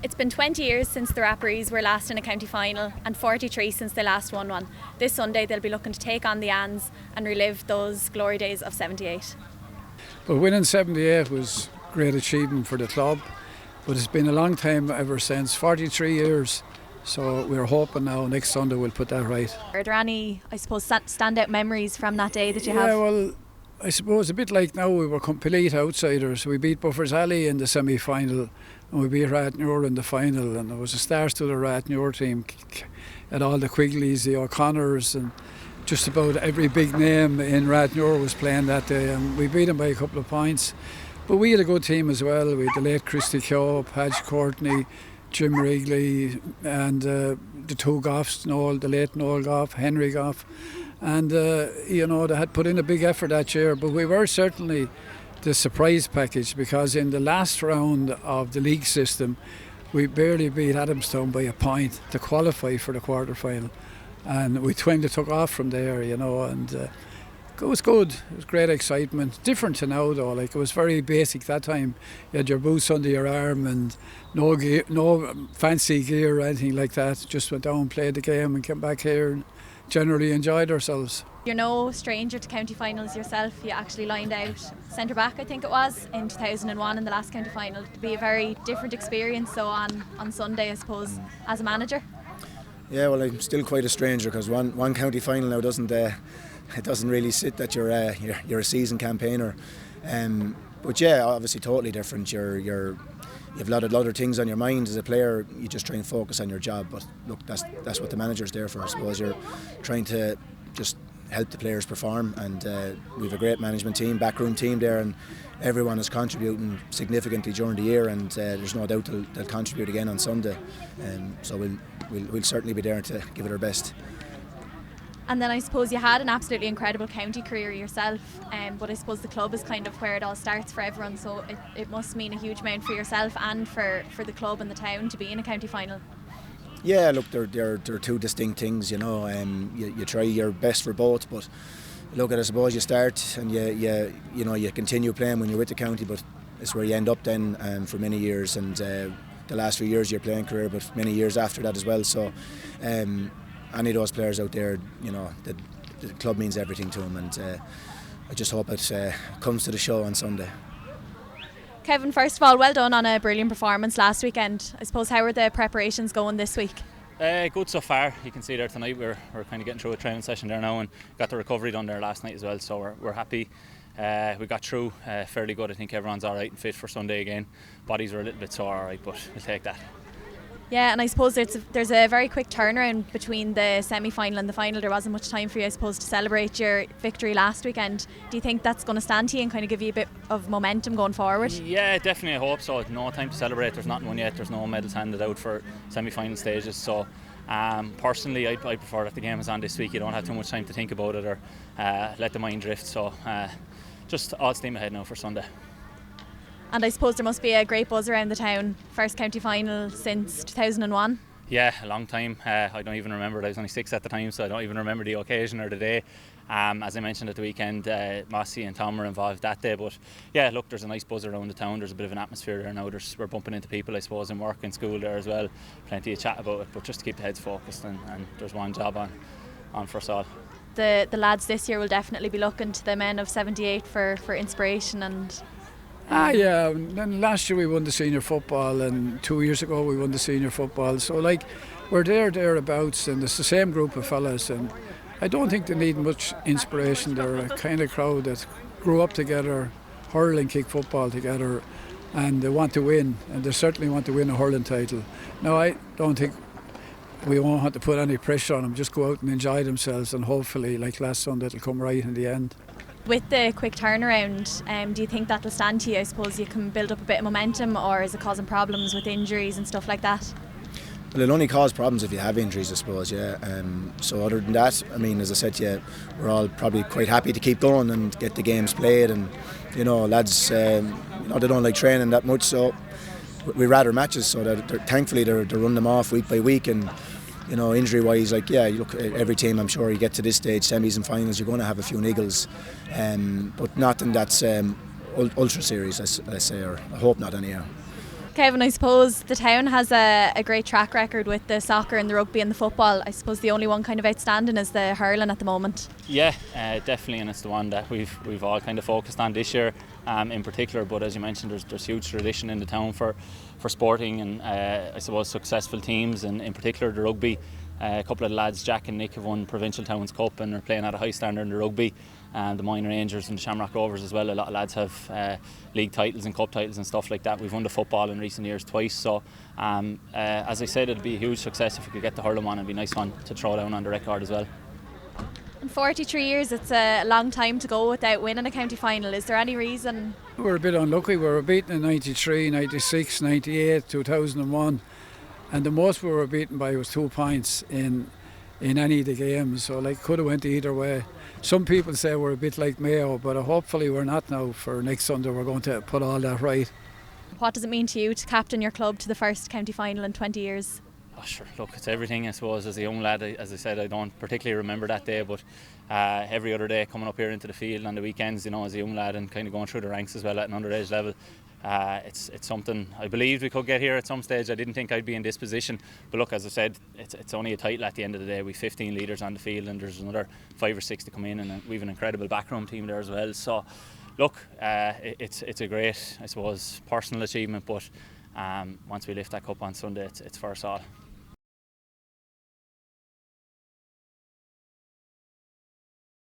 It's been 20 years since the Rapparees were last in a county final and 43 since they last won one. This Sunday they'll be looking to take on the Anns and relive those glory days of 78. Well, winning 78 was a great achievement for the club, but it's been a long time ever since, 43 years. So we're hoping now next Sunday we'll put that right. Are there any, I suppose, standout memories from that day that you have? Yeah, well, I suppose a bit like now, we were complete outsiders. We beat Buffers Alley in the semi-final and we beat Rathnure in the final, and there was a star-studded Rathnure team at all the Quigleys, the O'Connors, and just about every big name in Rathnure was playing that day, and we beat them by a couple of points. But we had a good team as well. We had the late Christy Keogh, Padge Courtney, Jim Wrigley, and the two Goffs, the late Noel Goff, Henry Goff. And, they had put in a big effort that year, but we were certainly the surprise package, because in the last round of the league system, we barely beat Adamstown by a point to qualify for the quarter-final. And we kind of took off from there, and it was good. It was great excitement. Different to now, though. Like, it was very basic that time. You had your boots under your arm and no gear, no fancy gear or anything like that. Just went down, played the game and came back here and generally enjoyed ourselves. You're no stranger to county finals yourself. You actually lined out centre back, I think it was, in 2001 in the last county final. It'd be a very different experience so on Sunday, I suppose, as a manager. Yeah, well, I'm still quite a stranger, because one county final now doesn't really sit that you're a season campaigner. But yeah, obviously totally different. You've a lot of things on your mind as a player. You just try and focus on your job. But look, that's what the manager's there for. I suppose you're trying to just help the players perform, and we've a great management team, backroom team there, and everyone is contributing significantly during the year, and there's no doubt they'll contribute again on Sunday. So we'll certainly be there to give it our best. And then I suppose you had an absolutely incredible county career yourself, but I suppose the club is kind of where it all starts for everyone, so it must mean a huge amount for yourself and for the club and the town to be in a county final. Yeah, look, they're two distinct things, you try your best for both, but look, I suppose you start and you continue playing when you're with the county, but it's where you end up then for many years, and the last few years of your playing career, but many years after that as well. So any of those players out there, the club means everything to them, and I just hope it comes to the show on Sunday. Kevin, first of all, well done on a brilliant performance last weekend. I suppose, how are the preparations going this week? Good so far. You can see there tonight we're kind of getting through a training session there now, and got the recovery done there last night as well, so we're happy. We got through fairly good. I think everyone's alright and fit for Sunday again. Bodies are a little bit sore, alright, but we'll take that. Yeah, and I suppose there's a very quick turnaround between the semi-final and the final. There wasn't much time for you, I suppose, to celebrate your victory last weekend. Do you think that's going to stand to you and kind of give you a bit of momentum going forward? Yeah, definitely, I hope so. No time to celebrate. There's nothing won yet. There's no medals handed out for semi-final stages. So personally, I prefer that the game is on this week. You don't have too much time to think about it or let the mind drift. So just all steam ahead now for Sunday. And I suppose there must be a great buzz around the town. First county final since 2001. Yeah, a long time. I don't even remember. I was only 6 at the time, so I don't even remember the occasion or the day. As I mentioned at the weekend, Mossy and Tom were involved that day. But yeah, look, there's a nice buzz around the town. There's a bit of an atmosphere there now. We're bumping into people, I suppose, in work and school there as well. Plenty of chat about it, but just to keep the heads focused, and there's one job on for us all. The lads this year will definitely be looking to the men of 78 for inspiration and... Yeah, and then last year we won the senior football, and 2 years ago we won the senior football. So we're thereabouts, and it's the same group of fellas, and I don't think they need much inspiration. They're a kind of crowd that grew up together, hurling, kick football together, and they want to win, and they certainly want to win a hurling title. Now, I don't think we won't have to put any pressure on them. Just go out and enjoy themselves, and hopefully, like last Sunday, it'll come right in the end. With the quick turnaround, do you think that will stand to you? I suppose you can build up a bit of momentum, or is it causing problems with injuries and stuff like that? Well, it'll only cause problems if you have injuries, I suppose, yeah. So other than that, I mean, as I said to you, we're all probably quite happy to keep going and get the games played, and lads, they don't like training that much, so we rather matches, so that thankfully they're running them off week by week, and injury wise, look, every team, I'm sure you get to this stage, semis and finals, you're going to have a few niggles, but nothing that's ultra serious, I say, or I hope not anyhow. Kevin, I suppose the town has a great track record with the soccer and the rugby and the football. I suppose the only one kind of outstanding is the hurling at the moment. Yeah, definitely, and it's the one that we've all kind of focused on this year in particular. But as you mentioned, there's huge tradition in the town for sporting and I suppose successful teams, and in particular the rugby. A couple of the lads, Jack and Nick, have won Provincial Towns Cup and are playing at a high standard in the rugby. The Minor Rangers and the Shamrock Rovers as well. A lot of lads have league titles and cup titles and stuff like that. We've won the football in recent years twice. So as I said, it'd be a huge success if we could get the hurling one. It'd be a nice one to throw down on the record as well. In 43 years, it's a long time to go without winning a county final. Is there any reason? We were a bit unlucky. We were beaten in 93, 96, 98, 2001. And the most we were beaten by was 2 points in any of the games, so like could have went either way. Some people say we're a bit like Mayo, but hopefully we're not now. For next Sunday we're going to put all that right. What does it mean to you to captain your club to the first county final in 20 years? Oh, sure. Look, it's everything, I suppose. As a young lad, as I said, I don't particularly remember that day, but every other day coming up here into the field on the weekends, you know, as a young lad and kind of going through the ranks as well at an underage level, it's something I believed we could get here at some stage. I didn't think I'd be in this position, but look, as I said, it's only a title at the end of the day. We've 15 leaders on the field and there's another 5 or 6 to come in, and we've an incredible backroom team there as well. So look, it's a great, I suppose, personal achievement, but once we lift that cup on Sunday, it's for us all.